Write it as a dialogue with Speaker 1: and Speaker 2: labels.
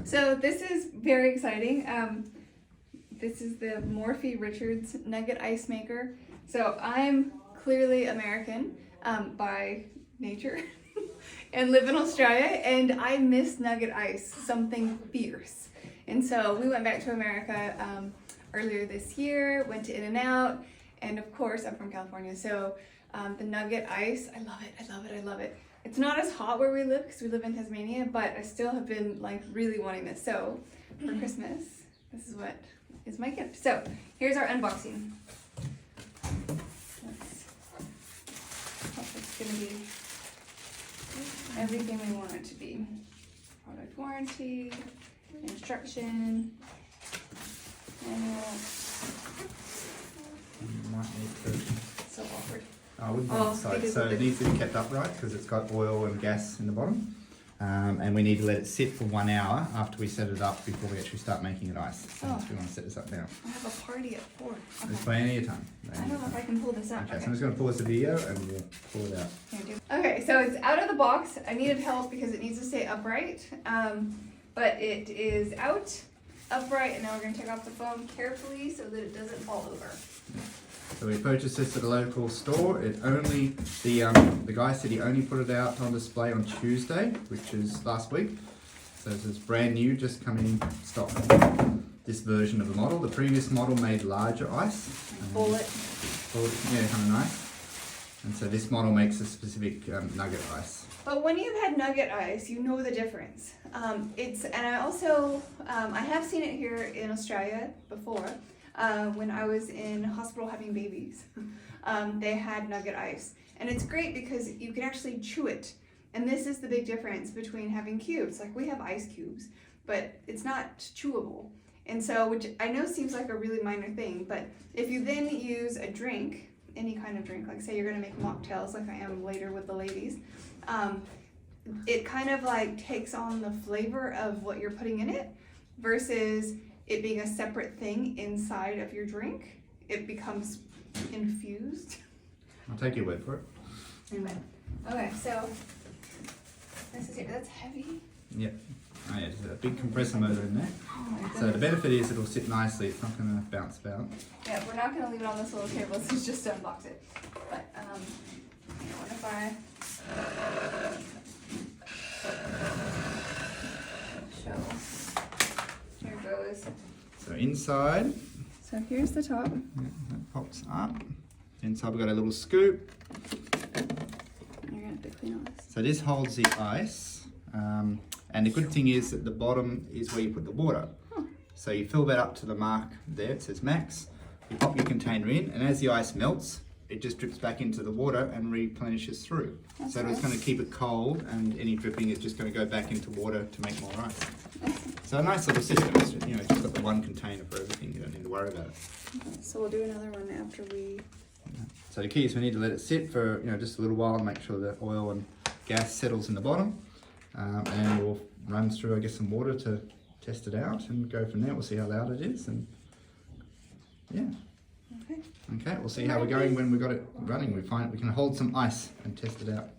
Speaker 1: So this is very exciting. This is the Morphy Richards Nugget Ice Maker. So I'm clearly American by nature and live in Australia, and I miss nugget ice, something fierce. And so we went back to America earlier this year, went to In-N-Out, and of course I'm from California, so the nugget ice, I love it, I love it, I love it. It's not as hot where we live because we live in Tasmania, but I still have been like really wanting this. So for Christmas, this is what is my gift. So here's our unboxing. It's gonna be everything we want it to be. Product warranty, instruction, manual.
Speaker 2: You might need to.
Speaker 1: So awkward.
Speaker 2: We've got the side. So it needs to be kept upright because it's got oil and gas in the bottom. And we need to let it sit for 1 hour after we set it up before we actually start making it ice. So we want to set this up now.
Speaker 1: I have a party at 4. Okay.
Speaker 2: There's plenty of time.
Speaker 1: I don't know if I can pull this out.
Speaker 2: Okay, so I'm just going to pause the video and we'll pull it out.
Speaker 1: Okay, so it's out of the box. I needed help because it needs to stay upright. But it is out, upright, and now we're going to take off the foam carefully so that it doesn't fall over.
Speaker 2: So we purchased this at a local store. It only, the guy said he only put it out on display on Tuesday, which is last week. So this is brand new, just coming in stock. This version of the model. The previous model made larger ice.
Speaker 1: Bullet.
Speaker 2: Yeah, kind of nice. And so this model makes a specific nugget ice.
Speaker 1: But when you've had nugget ice, you know the difference. And I also, I have seen it here in Australia before. When I was in hospital having babies, they had nugget ice. And it's great because you can actually chew it. And this is the big difference between having cubes. Like we have ice cubes, but it's not chewable. And so, which I know seems like a really minor thing, but if you then use a drink, any kind of drink, like say you're gonna make mocktails like I am later with the ladies, it kind of like takes on the flavor of what you're putting in it versus it being a separate thing inside of your drink. It becomes infused.
Speaker 2: I'll take your word for it.
Speaker 1: Anyway, okay, so this is it. That's heavy.
Speaker 2: Yep. Oh yeah, there's a big compressor motor in there.
Speaker 1: Oh my goodness.
Speaker 2: So the benefit is it'll sit nicely. It's not going to bounce about.
Speaker 1: Yeah, we're not going to leave it on this little table. This is just to unbox it. But what if I show? Here goes.
Speaker 2: So inside,
Speaker 1: So here's the top.
Speaker 2: that pops up. Inside we've got a little scoop.
Speaker 1: You're going to have to clean all this.
Speaker 2: So this holds the ice. And the good thing is that the bottom is where you put the water. So you fill that up to the mark there, it says max. You pop your container in, and as the ice melts, it just drips back into the water and replenishes through.
Speaker 1: That's
Speaker 2: so it's going to keep it cold, and any dripping is just going to go back into water to make more ice. So a nice little system. It's, you know, it's just got the one container for everything. You don't need to worry about it.
Speaker 1: Okay, so we'll do another one after we...
Speaker 2: So the key is we need to let it sit for just a little while and make sure that oil and gas settles in the bottom. And we'll run through, I guess, some water to test it out and go from there. We'll see how loud it is, and yeah. Okay, we'll see how we're going when we got it running. We can hold some ice and test it out.